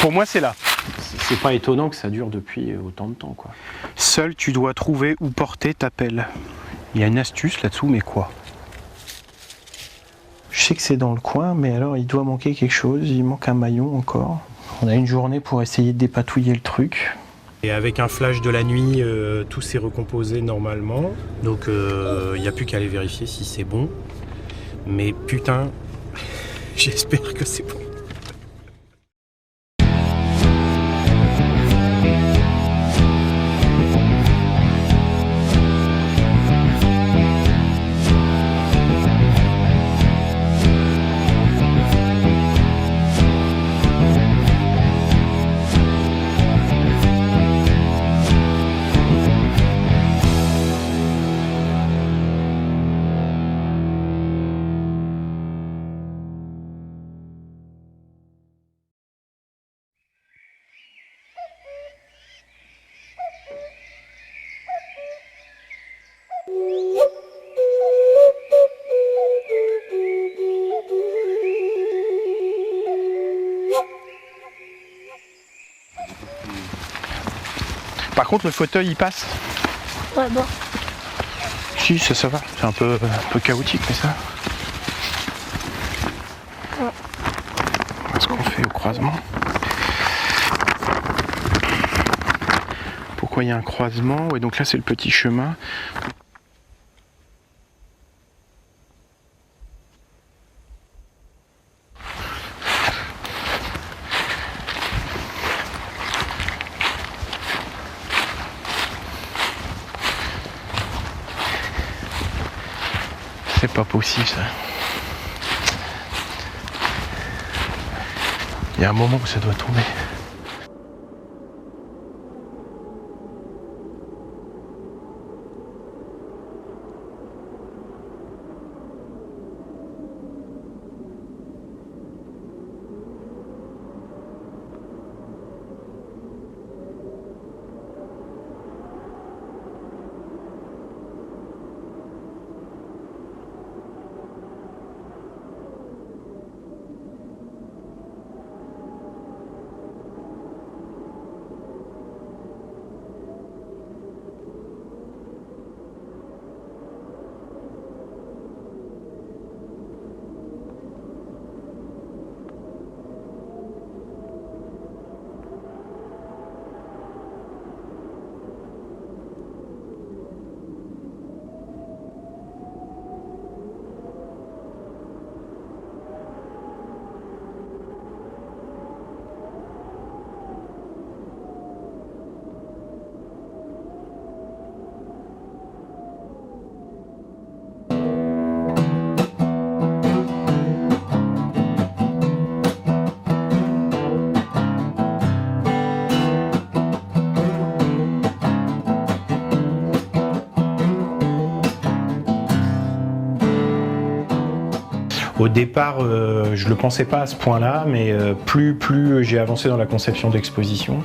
Pour moi, c'est là. C'est pas étonnant que ça dure depuis autant de temps, quoi. Seul, tu dois trouver où porter ta pelle. Il y a une astuce là-dessous, mais quoi? Je sais que c'est dans le coin, mais alors il doit manquer quelque chose. Il manque un maillon encore. On a une journée pour essayer de dépatouiller le truc. Et avec un flash de la nuit, tout s'est recomposé normalement. Donc il n'y a plus qu'à aller vérifier si c'est bon. Mais putain, j'espère que c'est bon. Par contre, le fauteuil, il passe. Ouais, bon. Si, ça va. C'est un peu chaotique, mais ça. Ouais. Qu'est-ce qu'on fait au croisement? Pourquoi il y a un croisement? Ouais, donc là, c'est le petit chemin. C'est pas possible ça. Il y a un moment où ça doit tomber. Au départ, je ne le pensais pas à ce point-là, mais plus j'ai avancé dans la conception d'exposition,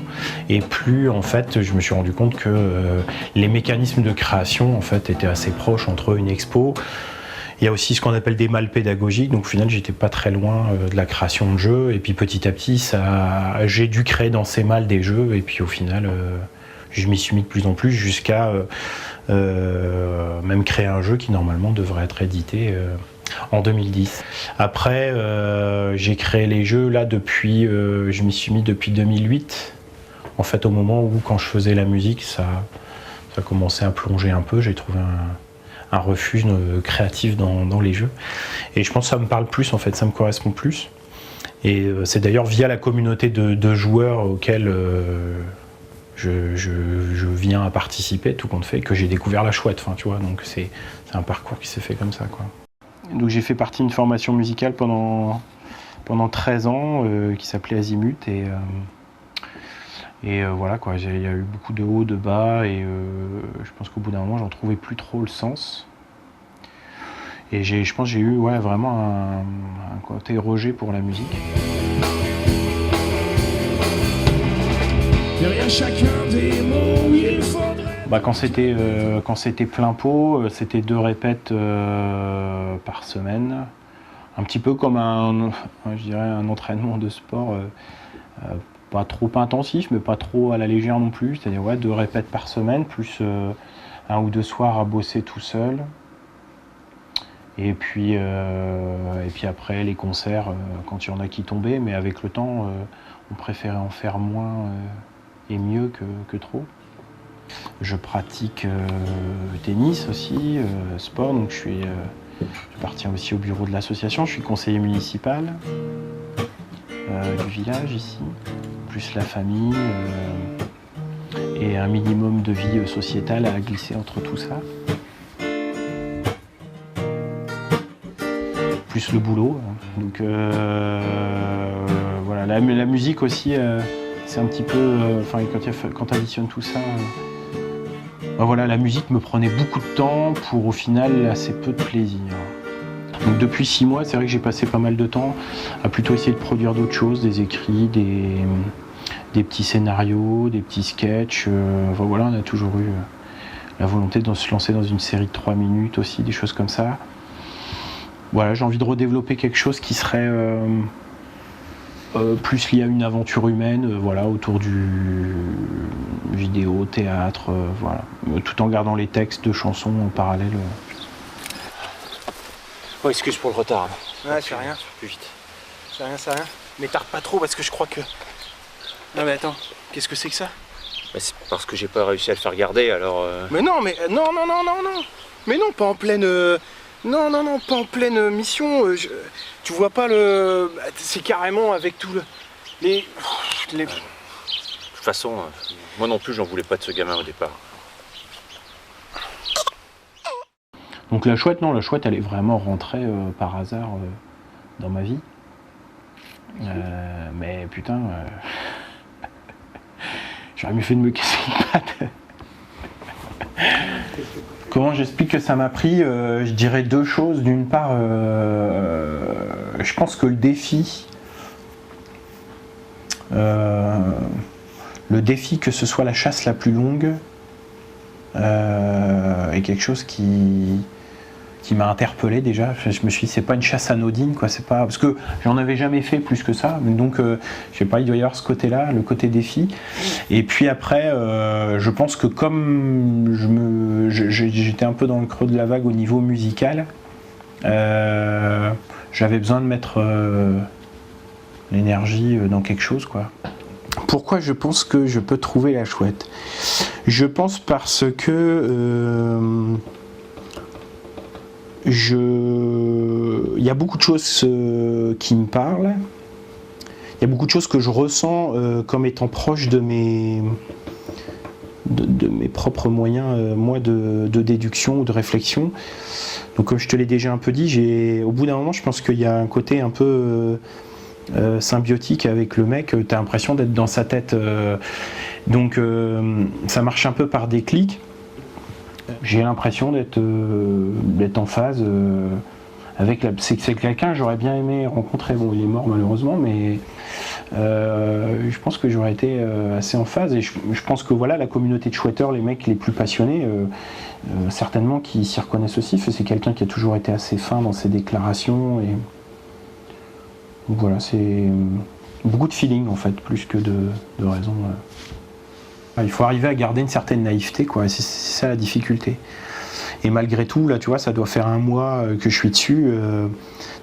et plus en fait, je me suis rendu compte que les mécanismes de création en fait étaient assez proches entre une expo. Il y a aussi ce qu'on appelle des malles pédagogiques, donc au final, j'étais pas très loin de la création de jeux, et puis petit à petit, j'ai dû créer dans ces malles des jeux, et puis au final, je m'y suis mis de plus en plus jusqu'à même créer un jeu qui normalement devrait être édité en 2010. Après, j'ai créé les jeux là depuis, je m'y suis mis depuis 2008. En fait, au moment où, quand je faisais la musique, ça commençait à plonger un peu. J'ai trouvé un refuge créatif dans les jeux. Et je pense que ça me parle plus, en fait, ça me correspond plus. Et c'est d'ailleurs via la communauté de joueurs auxquels je viens à participer, tout compte fait, que j'ai découvert la chouette. Enfin, tu vois, donc c'est un parcours qui s'est fait comme ça, quoi. Donc j'ai fait partie d'une formation musicale pendant 13 ans qui s'appelait Azimut, et voilà quoi, il y a eu beaucoup de hauts, de bas, et je pense qu'au bout d'un moment j'en trouvais plus trop le sens. Et je pense que j'ai eu vraiment un côté rejet pour la musique. Derrière chacun des mots, il faudrait... Quand c'était plein pot, c'était 2 répètes par semaine. Un petit peu comme un entraînement de sport pas trop intensif, mais pas trop à la légère non plus. C'est-à-dire 2 répètes par semaine, plus 1 ou 2 soirs à bosser tout seul. Et puis après les concerts, quand il y en a qui tombaient, mais avec le temps, on préférait en faire moins et mieux que trop. Je pratique tennis aussi, sport, donc je appartiens aussi au bureau de l'association, je suis conseiller municipal du village ici, plus la famille et un minimum de vie sociétale à glisser entre tout ça. Plus le boulot. Donc voilà, la musique aussi, c'est un petit peu, quand tu additionnes tout ça, voilà, la musique me prenait beaucoup de temps pour au final assez peu de plaisir. Donc depuis 6 mois, c'est vrai que j'ai passé pas mal de temps à plutôt essayer de produire d'autres choses, des écrits, des petits scénarios, des petits sketchs. Voilà, on a toujours eu la volonté de se lancer dans une série de 3 minutes aussi, des choses comme ça. Voilà, j'ai envie de redévelopper quelque chose qui serait plus lié à une aventure humaine, autour du vidéo, théâtre, tout en gardant les textes de chansons en parallèle. Oh, excuse pour le retard. Ouais, c'est rien. Plus vite. C'est rien. Mais tarde pas trop parce que je crois que... Non mais attends, qu'est-ce que c'est que ça? Bah, c'est parce que j'ai pas réussi à le faire garder, alors... Mais non. Mais non, pas en pleine... Non, pas en pleine mission. Tu vois pas le... C'est carrément avec tout le... De toute façon, moi non plus, j'en voulais pas de ce gamin au départ. Donc la chouette, elle est vraiment rentrée par hasard dans ma vie. Mais putain, j'aurais mieux fait de me casser une patte. Comment j'explique que ça m'a pris? Je dirais 2 choses. D'une part, je pense que le défi, que ce soit la chasse la plus longue, est quelque chose qui m'a interpellé déjà. Je me suis dit, c'est pas une chasse anodine, quoi. C'est pas parce que j'en avais jamais fait plus que ça. Donc, je sais pas, il doit y avoir ce côté-là, le côté défi. Et puis après, je pense que comme j'étais un peu dans le creux de la vague au niveau musical, j'avais besoin de mettre l'énergie dans quelque chose, quoi. Pourquoi je pense que je peux trouver la chouette? Je pense parce que il y a beaucoup de choses qui me parlent. Il y a beaucoup de choses que je ressens comme étant proche de mes propres moyens, moi, de déduction ou de réflexion. Donc, comme je te l'ai déjà un peu dit, au bout d'un moment, je pense qu'il y a un côté un peu symbiotique avec le mec. Tu as l'impression d'être dans sa tête. Donc, ça marche un peu par déclic. J'ai l'impression d'être en phase avec c'est quelqu'un que j'aurais bien aimé rencontrer. Bon, il est mort malheureusement, mais je pense que j'aurais été assez en phase. Et je pense que voilà, la communauté de chouetteurs, les mecs les plus passionnés, certainement qui s'y reconnaissent aussi. C'est quelqu'un qui a toujours été assez fin dans ses déclarations. Et donc voilà, c'est beaucoup de feeling en fait, plus que de raison. Il faut arriver à garder une certaine naïveté, quoi. C'est ça la difficulté. Et malgré tout, là, tu vois, ça doit faire 1 mois que je suis dessus.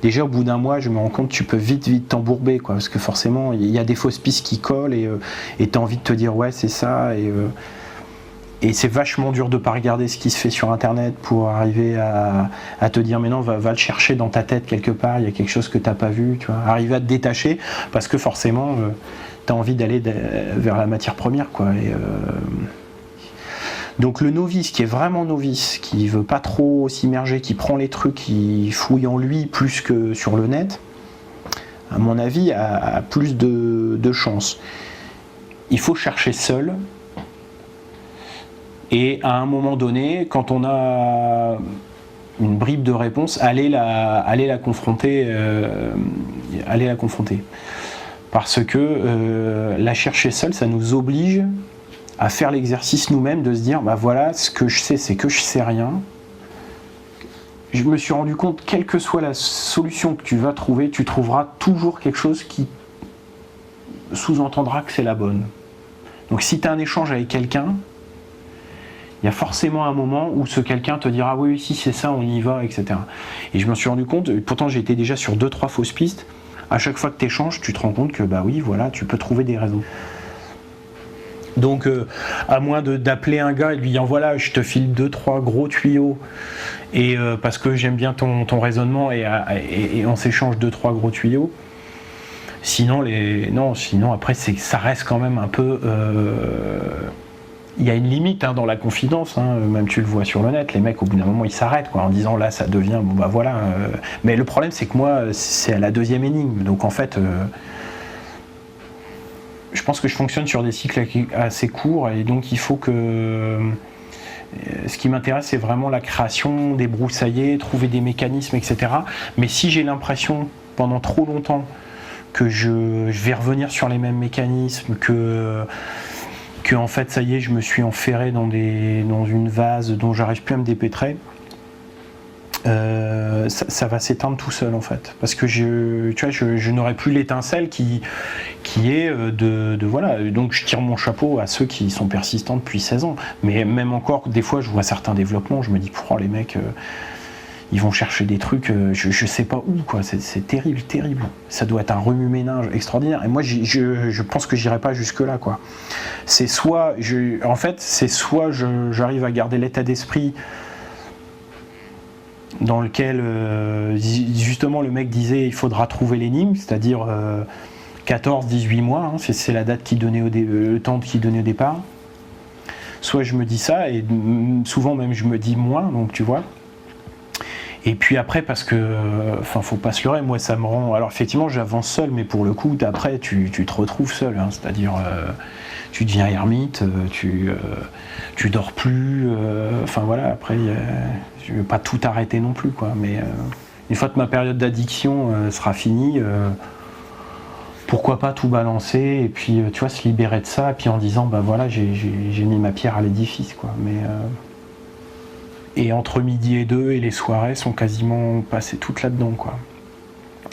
Déjà, au bout d'1 mois, je me rends compte que tu peux vite t'embourber, quoi. Parce que forcément, il y a des fausses pistes qui collent et tu as envie de te dire, ouais, c'est ça. Et c'est vachement dur de ne pas regarder ce qui se fait sur Internet pour arriver à te dire, mais non, va le chercher dans ta tête quelque part. Il y a quelque chose que tu n'as pas vu, tu vois. Arriver à te détacher parce que forcément... tu as envie d'aller vers la matière première, quoi. Donc le novice qui est vraiment novice, qui veut pas trop s'immerger, qui prend les trucs, qui fouille en lui plus que sur le net, à mon avis, a plus de chances. Il faut chercher seul. Et à un moment donné, quand on a une bribe de réponse, aller la confronter. Parce que la chercher seule, ça nous oblige à faire l'exercice nous-mêmes, de se dire, bah voilà, ce que je sais, c'est que je sais rien. Je me suis rendu compte, quelle que soit la solution que tu vas trouver, tu trouveras toujours quelque chose qui sous-entendra que c'est la bonne. Donc si tu as un échange avec quelqu'un, il y a forcément un moment où ce quelqu'un te dira oui, si c'est ça, on y va, etc. Et je me suis rendu compte, pourtant j'ai été déjà sur 2-3 fausses pistes, à chaque fois que tu échanges, tu te rends compte que bah oui, voilà, tu peux trouver des raisons. Donc à moins d'appeler un gars et de lui dire voilà, je te file 2-3 gros tuyaux, et parce que j'aime bien ton raisonnement, et on s'échange 2-3 gros tuyaux. Sinon, après, ça reste quand même un peu... Il y a une limite dans la confidence, même tu le vois sur le net, les mecs au bout d'un moment ils s'arrêtent en disant là ça devient, bon bah voilà. Mais le problème c'est que moi c'est à la deuxième énigme, donc en fait je pense que je fonctionne sur des cycles assez courts, et donc il faut que... Ce qui m'intéresse c'est vraiment la création, débroussailler, trouver des mécanismes, etc. Mais si j'ai l'impression pendant trop longtemps que je vais revenir sur les mêmes mécanismes, que en fait ça y est je me suis enferré dans une vase dont j'arrive plus à me dépêtrer, ça va s'éteindre tout seul en fait, parce que je n'aurai plus l'étincelle qui est de voilà. Donc je tire mon chapeau à ceux qui sont persistants depuis 16 ans, mais même encore des fois je vois certains développements, je me dis les mecs ils vont chercher des trucs, je sais pas où, quoi. C'est terrible. Ça doit être un remue-ménage extraordinaire. Et moi, je pense que j'irai pas jusque-là, quoi. C'est soit, j'arrive à garder l'état d'esprit dans lequel, justement, le mec disait il faudra trouver l'énigme, c'est-à-dire 14-18 mois, c'est la date qui donnait le temps qui donnait au départ. Soit je me dis ça, et souvent même je me dis moins, donc tu vois. Et puis après, parce que, faut pas se leurrer, moi ça me rend... Alors effectivement j'avance seul, mais pour le coup, après tu te retrouves seul, c'est-à-dire tu deviens ermite, tu dors plus, voilà, après je vais pas tout arrêter non plus, quoi, mais une fois que ma période d'addiction sera finie, pourquoi pas tout balancer, et puis tu vois, se libérer de ça, et puis en disant, bah voilà, j'ai mis ma pierre à l'édifice, quoi, mais... Et entre midi et 2 et les soirées sont quasiment passées toutes là-dedans, quoi.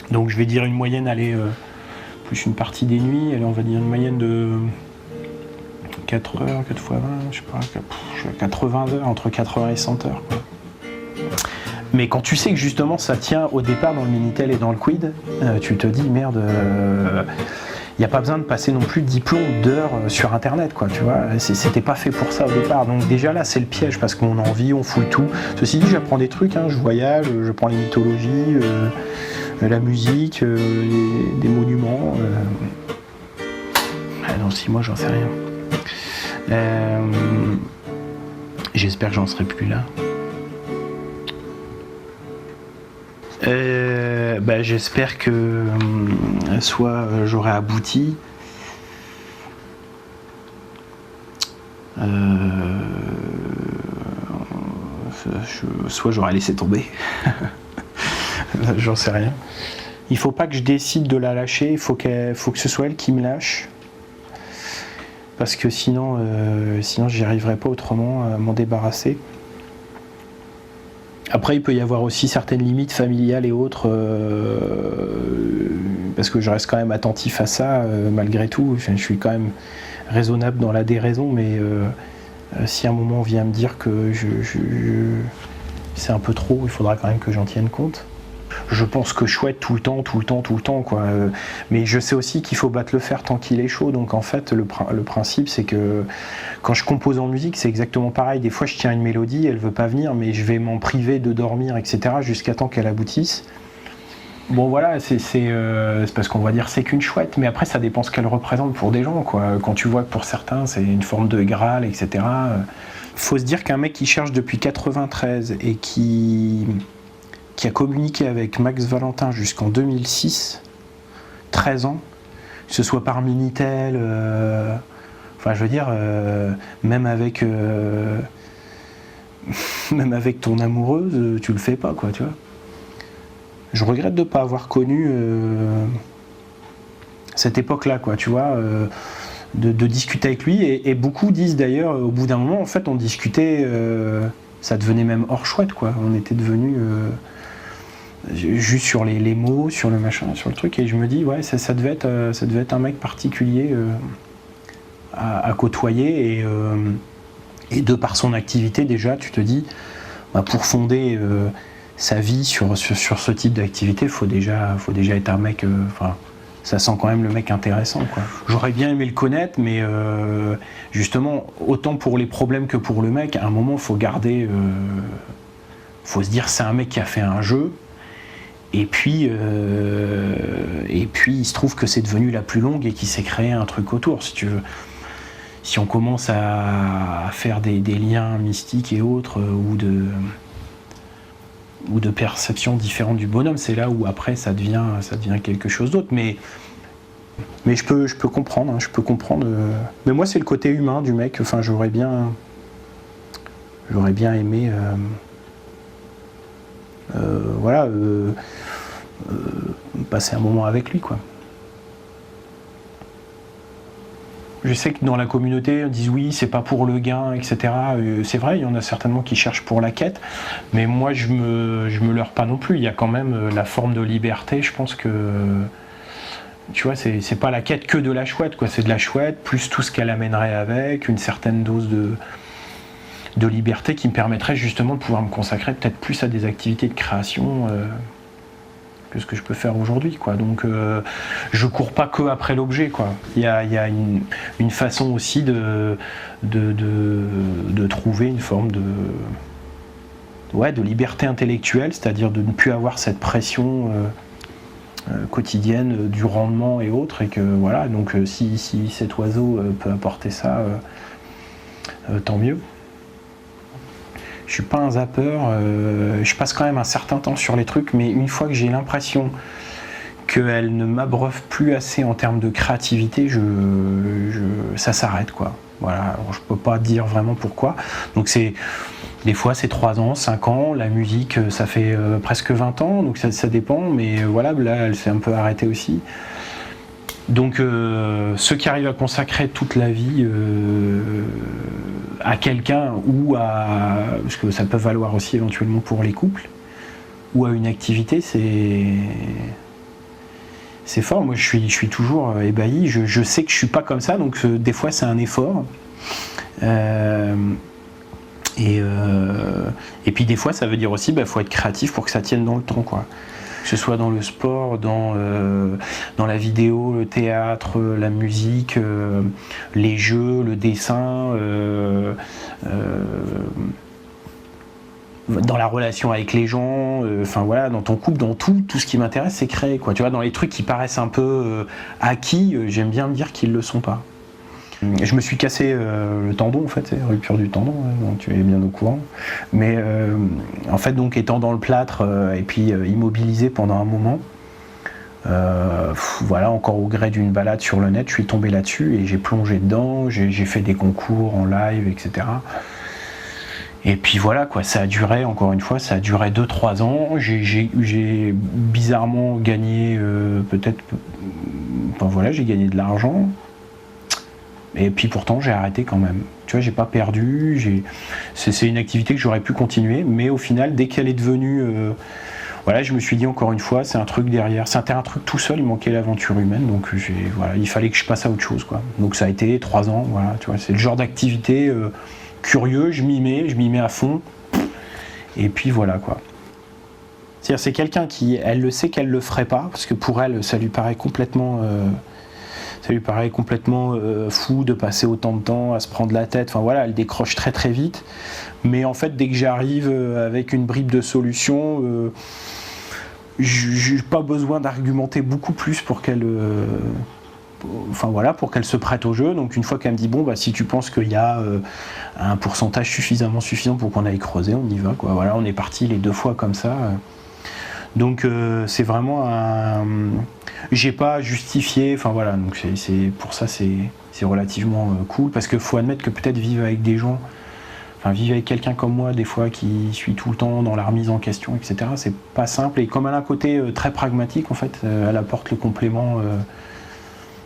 Donc je vais dire une moyenne, plus une partie des nuits, on va dire une moyenne de 4 heures, 4 fois 20, je sais pas, 80 heures, entre 80 et 100 heures, quoi. Mais quand tu sais que justement ça tient au départ dans le Minitel et dans le Quid, tu te dis merde, il n'y a pas besoin de passer non plus de diplôme d'heures sur internet, quoi, tu vois, c'était pas fait pour ça au départ. Donc déjà là c'est le piège, parce qu'on a envie, on fouille tout. Ceci dit, j'apprends des trucs, je voyage, je prends les mythologies, la musique, des monuments. Dans 6 mois j'en sais rien. J'espère que j'en serai plus là. J'espère que soit j'aurai abouti, soit j'aurai laissé tomber. J'en sais rien. Il faut pas que je décide de la lâcher, il faut que ce soit elle qui me lâche, parce que sinon j'y arriverai pas autrement à m'en débarrasser. Après, il peut y avoir aussi certaines limites familiales et autres, parce que je reste quand même attentif à ça, malgré tout. Enfin, je suis quand même raisonnable dans la déraison, mais si à un moment on vient me dire que c'est un peu trop, il faudra quand même que j'en tienne compte. Je pense que chouette tout le temps, quoi. Mais je sais aussi qu'il faut battre le fer tant qu'il est chaud. Donc en fait, le principe, c'est que quand je compose en musique, c'est exactement pareil. Des fois, je tiens une mélodie, elle veut pas venir, mais je vais m'en priver de dormir, etc., jusqu'à temps qu'elle aboutisse. Bon voilà, c'est parce qu'on va dire c'est qu'une chouette, mais après ça dépend ce qu'elle représente pour des gens, quoi. Quand tu vois que pour certains c'est une forme de Graal, etc. Faut se dire qu'un mec qui cherche depuis 93 et qui a communiqué avec Max Valentin jusqu'en 2006, 13 ans, que ce soit par Minitel, je veux dire, même avec ton amoureuse, tu le fais pas, quoi, tu vois. Je regrette de ne pas avoir connu cette époque-là, quoi, tu vois, de discuter avec lui, et beaucoup disent d'ailleurs, au bout d'un moment, en fait, on discutait, ça devenait même hors chouette, quoi, on était devenus juste sur les mots, sur le machin, sur le truc, et je me dis ouais ça devait être un mec particulier à côtoyer, et de par son activité déjà tu te dis pour fonder sa vie sur ce type d'activité, faut déjà être un mec, ça sent quand même le mec intéressant, quoi. J'aurais bien aimé le connaître, mais justement, autant pour les problèmes que pour le mec, à un moment, faut garder, faut se dire, c'est un mec qui a fait un jeu, et puis il se trouve que c'est devenu la plus longue et qu'il s'est créé un truc autour, si tu veux. Si on commence à faire des liens mystiques et autres, ou de perceptions différentes du bonhomme, c'est là où après ça devient quelque chose d'autre. Mais je peux comprendre, hein, mais moi c'est le côté humain du mec. Enfin, j'aurais bien aimé passer un moment avec lui, quoi. Je sais que dans la communauté, on dit oui, c'est pas pour le gain, etc. C'est vrai, il y en a certainement qui cherchent pour la quête, mais moi je me leurre pas non plus. Il y a quand même la forme de liberté. Je pense que, tu vois, c'est pas la quête que de la chouette, quoi. C'est de la chouette plus tout ce qu'elle amènerait avec, une certaine dose de liberté qui me permettrait justement de pouvoir me consacrer peut-être plus à des activités de création que ce que je peux faire aujourd'hui, quoi. Donc je cours pas que après l'objet, quoi. Il y a une façon aussi de trouver une forme de liberté intellectuelle, c'est-à-dire de ne plus avoir cette pression quotidienne du rendement et autres, et que voilà, donc si cet oiseau peut apporter ça, tant mieux. Je suis pas un zappeur, je passe quand même un certain temps sur les trucs, mais une fois que j'ai l'impression qu'elle ne m'abreuve plus assez en termes de créativité, ça s'arrête, quoi. Voilà, alors, je peux pas dire vraiment pourquoi. Donc des fois c'est 3 ans, 5 ans, la musique ça fait presque 20 ans, donc ça dépend, mais voilà, là elle s'est un peu arrêtée aussi. Donc ceux qui arrivent à consacrer toute la vie à quelqu'un, ou parce que ça peut valoir aussi éventuellement pour les couples, ou à une activité, c'est fort. Moi je suis toujours ébahi, je sais que je suis pas comme ça, donc des fois c'est un effort. Et puis des fois ça veut dire aussi faut être créatif pour que ça tienne dans le temps, quoi. Que ce soit dans le sport, dans la vidéo, le théâtre, la musique, les jeux, le dessin, dans la relation avec les gens, voilà, dans ton couple, dans tout ce qui m'intéresse, c'est créer, quoi. Tu vois, dans les trucs qui paraissent un peu acquis, j'aime bien me dire qu'ils ne le sont pas. Je me suis cassé le tendon, en fait, c'est rupture du tendon, donc tu es bien au courant. Mais en fait, donc étant dans le plâtre et puis immobilisé pendant un moment, voilà, encore au gré d'une balade sur le net, je suis tombé là-dessus et j'ai plongé dedans, j'ai fait des concours en live, etc. Et puis voilà, quoi, ça a duré, encore une fois, ça a duré 2-3 ans. J'ai bizarrement gagné j'ai gagné de l'argent. Et puis pourtant j'ai arrêté quand même. Tu vois, j'ai pas perdu. C'est une activité que j'aurais pu continuer, mais au final, dès qu'elle est devenue, je me suis dit encore une fois, c'est un truc derrière. C'était un truc tout seul. Il manquait l'aventure humaine, donc il fallait que je passe à autre chose, quoi. Donc ça a été 3 ans. Voilà, tu vois, c'est le genre d'activité curieux. Je m'y mets à fond. Et puis voilà, quoi. C'est-à-dire, c'est quelqu'un qui, elle le sait qu'elle le ferait pas, parce que pour elle, ça lui paraît complètement fou de passer autant de temps à se prendre la tête. Enfin voilà, elle décroche très très vite. Mais en fait, dès que j'arrive avec une bribe de solution, j'ai pas besoin d'argumenter beaucoup plus pour qu'elle, pour qu'elle se prête au jeu. Donc une fois qu'elle me dit si tu penses qu'il y a un pourcentage suffisant pour qu'on aille creuser, on y va, quoi. Voilà, on est parti les 2 fois comme ça. Donc c'est vraiment j'ai pas justifié, donc c'est pour ça c'est relativement cool, parce qu'il faut admettre que peut-être vivre avec quelqu'un comme moi, des fois, qui suis tout le temps dans la remise en question, etc., c'est pas simple. Et comme elle a un côté très pragmatique, en fait, elle apporte le complément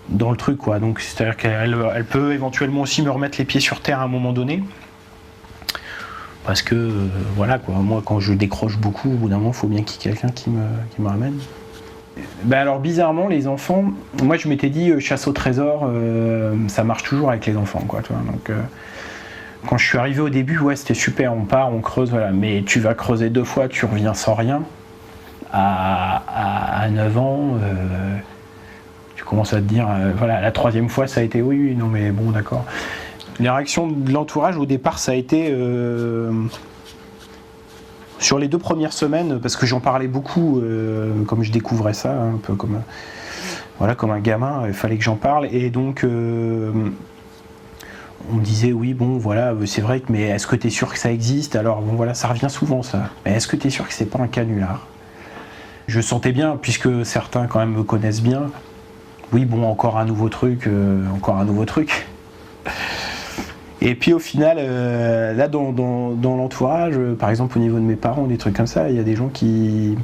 dans le truc, quoi. Donc c'est-à-dire qu'elle peut éventuellement aussi me remettre les pieds sur terre à un moment donné. Parce que, voilà, quoi, moi, quand je décroche beaucoup, au bout d'un moment, il faut bien qu'il y ait quelqu'un qui me ramène. Ben alors, bizarrement, les enfants, moi, je m'étais dit, chasse au trésor, ça marche toujours avec les enfants, quoi, tu vois. Donc, quand je suis arrivé au début, ouais, c'était super, on part, on creuse, voilà. Mais tu vas creuser 2 fois, tu reviens sans rien. À 9 ans, tu commences à te dire, voilà, la 3e fois, ça a été oui, non, mais bon, d'accord. Les réactions de l'entourage, au départ, ça a été sur les 2 premières semaines, parce que j'en parlais beaucoup, comme je découvrais ça, un peu comme, comme un gamin, il fallait que j'en parle. Et donc, on me disait, oui, bon, voilà, c'est vrai, mais est-ce que tu es sûr que ça existe? Alors, bon, voilà, ça revient souvent, ça. Mais est-ce que tu es sûr que c'est pas un canular? Je sentais bien, puisque certains, quand même, me connaissent bien. Oui, bon, encore un nouveau truc. Et puis au final, là dans l'entourage, par exemple au niveau de mes parents, des trucs comme ça, il y a des gens qui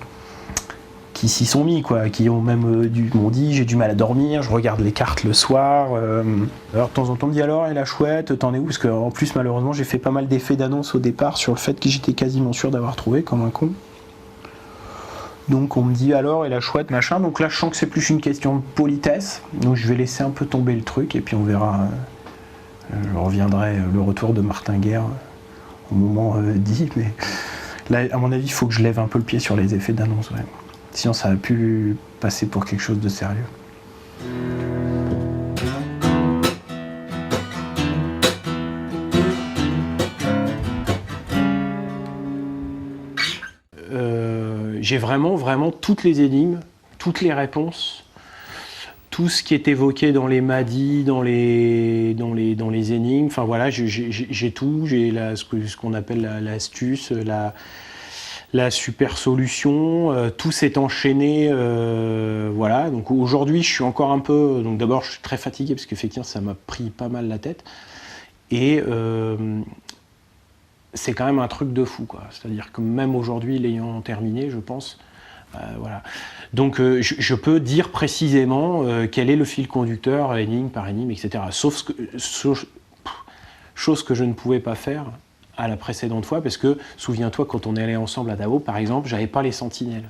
s'y sont mis, quoi, qui ont même m'ont dit j'ai du mal à dormir, je regarde les cartes le soir. Alors de temps en temps on me dit alors et la chouette, t'en es où? Parce qu'en plus malheureusement j'ai fait pas mal d'effets d'annonce au départ sur le fait que j'étais quasiment sûr d'avoir trouvé comme un con. Donc on me dit alors et la chouette machin, donc là je sens que c'est plus une question de politesse, donc je vais laisser un peu tomber le truc et puis on verra. Je reviendrai le retour de Martin Guerre au moment dit, mais là, à mon avis, il faut que je lève un peu le pied sur les effets d'annonce. Ouais. Sinon, ça a pu passer pour quelque chose de sérieux. J'ai vraiment toutes les énigmes, toutes les réponses. Tout ce qui est évoqué dans les MADI, dans les énigmes, enfin voilà, j'ai tout, j'ai ce qu'on appelle l'astuce, la super solution, tout s'est enchaîné, voilà. Donc aujourd'hui, je suis encore un peu, donc d'abord je suis très fatigué parce qu'effectivement ça m'a pris pas mal la tête, et c'est quand même un truc de fou, quoi. C'est-à-dire que même aujourd'hui, l'ayant terminé, je pense. Voilà. Donc je peux dire précisément quel est le fil conducteur, énigme par énigme, etc. Chose que je ne pouvais pas faire à la précédente fois, parce que, souviens-toi, quand on est allé ensemble à Davo, par exemple, j'avais pas les sentinelles.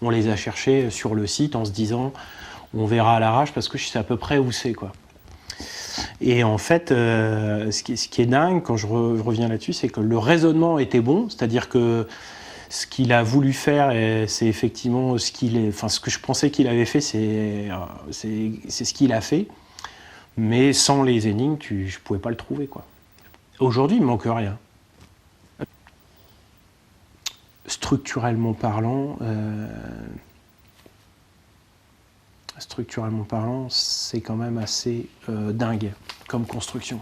On les a cherchés sur le site en se disant, on verra à l'arrache, parce que je sais à peu près où c'est, quoi. Et en fait, ce qui est dingue, quand je reviens là-dessus, c'est que le raisonnement était bon, c'est-à-dire que ce qu'il a voulu faire, c'est effectivement ce que je pensais qu'il avait fait, c'est ce qu'il a fait. Mais sans les énigmes, je ne pouvais pas le trouver, quoi. Aujourd'hui, il ne manque rien. Structurellement parlant, c'est quand même assez dingue comme construction.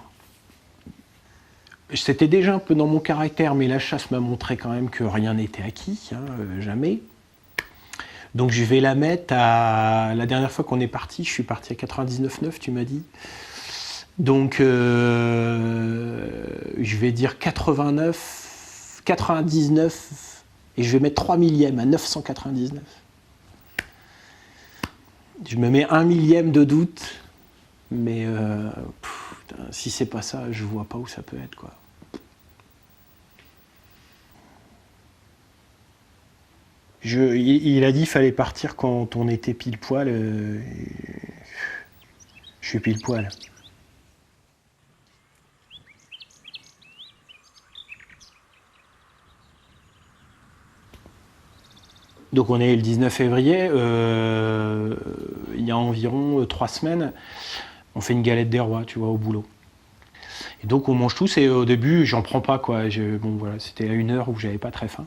C'était déjà un peu dans mon caractère, mais la chasse m'a montré quand même que rien n'était acquis, jamais. Donc je vais la mettre à... La dernière fois qu'on est parti, je suis parti à 99,9, tu m'as dit. Donc je vais dire 89, 99, et je vais mettre 3 millièmes à 999. Je me mets 1 millième de doute, mais si c'est pas ça, je vois pas où ça peut être, quoi. Il a dit qu'il fallait partir quand on était pile poil. Je suis pile poil. Donc on est le 19 février, il y a environ 3 semaines, on fait une galette des rois, tu vois, au boulot. Et donc on mange tous, et au début j'en prends pas, quoi. Bon voilà, c'était à 1h où j'avais pas très faim.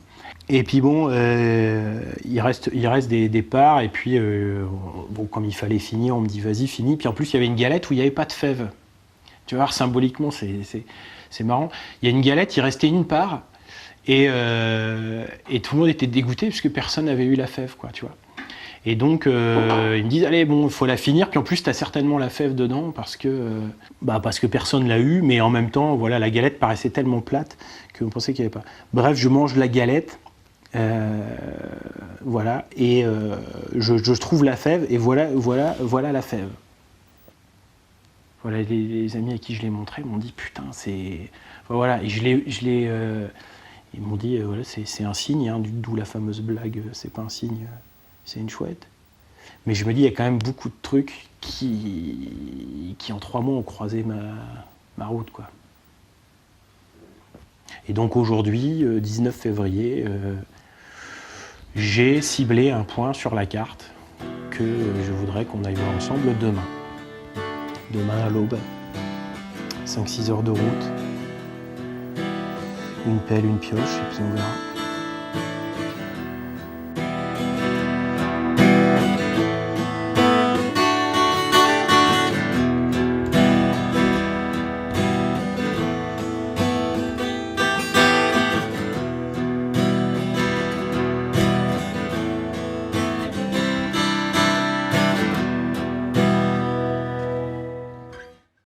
Et puis bon, il reste des parts, et puis bon, comme il fallait finir, on me dit vas-y finis. Puis en plus il y avait une galette où il n'y avait pas de fèves. Tu vois, symboliquement c'est marrant. Il y a une galette, il restait une part. Et tout le monde était dégoûté parce que personne n'avait eu la fève, quoi, tu vois. Et donc ils me disent allez bon, il faut la finir, puis en plus tu as certainement la fève dedans parce que personne l'a eu, mais en même temps voilà, la galette paraissait tellement plate qu'on pensait qu'il n'y avait pas. Bref, je mange la galette, voilà, et je trouve la fève, et voilà la fève. Voilà, les amis à qui je l'ai montré m'ont dit putain, c'est... Voilà, et ils m'ont dit, voilà, c'est un signe, hein, d'où la fameuse blague, c'est pas un signe, c'est une chouette. Mais je me dis, il y a quand même beaucoup de trucs qui en 3 mois, ont croisé ma route, quoi. Et donc aujourd'hui, 19 février, j'ai ciblé un point sur la carte que je voudrais qu'on aille voir ensemble demain. Demain à l'aube, 5-6 heures de route, une pelle, une pioche, et puis on verra.